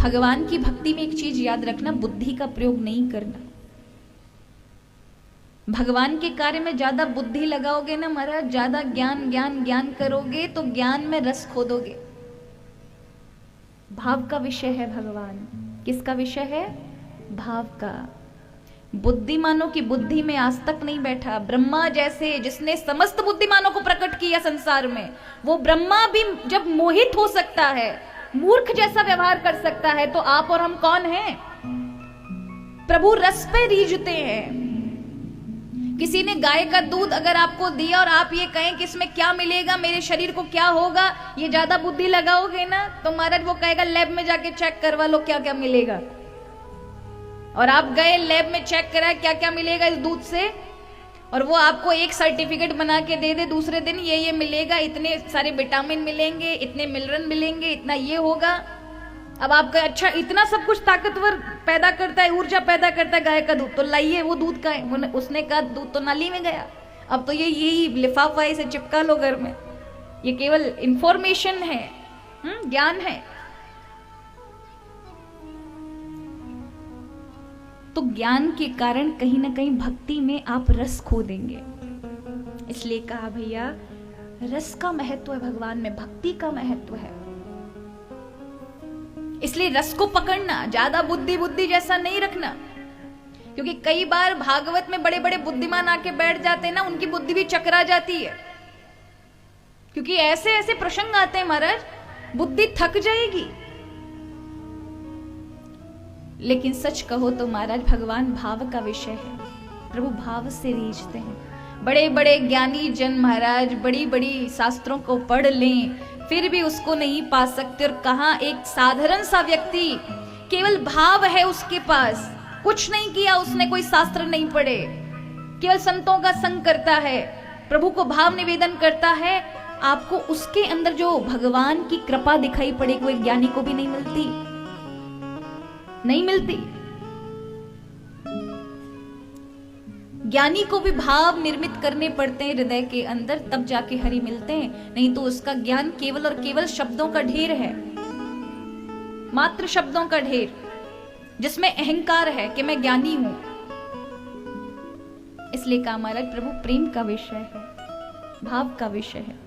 भगवान की भक्ति में एक चीज याद रखना, बुद्धि का प्रयोग नहीं करना। भगवान के कार्य में ज्यादा बुद्धि लगाओगे ना महाराज, ज्यादा ज्ञान ज्ञान ज्ञान करोगे तो ज्ञान में रस खो दोगे। भाव का विषय है भगवान। किसका विषय है? भाव का। बुद्धिमानों की बुद्धि में आज तक नहीं बैठा। ब्रह्मा जैसे जिसने समस्त बुद्धिमानों को प्रकट किया संसार में, वो ब्रह्मा भी जब मोहित हो सकता है, मूर्ख जैसा व्यवहार कर सकता है, तो आप और हम कौन हैं? प्रभु रस पे रीझते हैं। किसी ने गाय का दूध अगर आपको दिया और आप ये कहें कि इसमें क्या मिलेगा, मेरे शरीर को क्या होगा, ये ज्यादा बुद्धि लगाओगे ना तो महाराज वो कहेगा लैब में जाके चेक करवा लो क्या क्या मिलेगा। और आप गए लैब में चेक करा क्या क्या मिलेगा इस दूध से, और वो आपको एक सर्टिफिकेट बना के दे दे दूसरे दिन ये मिलेगा, इतने सारे विटामिन मिलेंगे, इतने मिनरल मिलेंगे, इतना ये होगा। अब आपका अच्छा इतना सब कुछ ताकतवर पैदा करता है, ऊर्जा पैदा करता है गाय का दूध, तो लाइए वो दूध का है। उसने कहा दूध तो नाली में गया, अब तो ये यही लिफाफा इसे चिपका लो घर में। ये केवल इंफॉर्मेशन है, ज्ञान है। तो ज्ञान के कारण कहीं ना कहीं भक्ति में आप रस खो देंगे। इसलिए कहा भैया रस का महत्व है भगवान में, भक्ति का महत्व है। इसलिए रस को पकड़ना, ज्यादा बुद्धि जैसा नहीं रखना। क्योंकि कई बार भागवत में बड़े बड़े बुद्धिमान आके बैठ जाते हैं ना, उनकी बुद्धि भी चकरा जाती है। क्योंकि ऐसे ऐसे प्रसंग आते हैं महाराज, बुद्धि थक जाएगी। लेकिन सच कहो तो महाराज भगवान भाव का विषय है। प्रभु भाव से रीझते हैं। बड़े बड़े ज्ञानी जन महाराज बड़ी बड़ी शास्त्रों को पढ़ लें फिर भी उसको नहीं पा सकते। और कहां एक साधारण सा व्यक्ति, केवल भाव है उसके पास, कुछ नहीं किया उसने, कोई शास्त्र नहीं पढ़े, केवल संतों का संग करता है, प्रभु को भाव निवेदन करता है, आपको उसके अंदर जो भगवान की कृपा दिखाई पड़ेगी वो एक ज्ञानी को भी नहीं मिलती, नहीं मिलती। ज्ञानी को भी भाव निर्मित करने पड़ते हैं हृदय के अंदर, तब जाके हरि मिलते हैं। नहीं तो उसका ज्ञान केवल और केवल शब्दों का ढेर है, मात्र शब्दों का ढेर, जिसमें अहंकार है कि मैं ज्ञानी हूं। इसलिए कहा महाराज प्रभु प्रेम का विषय है, भाव का विषय है।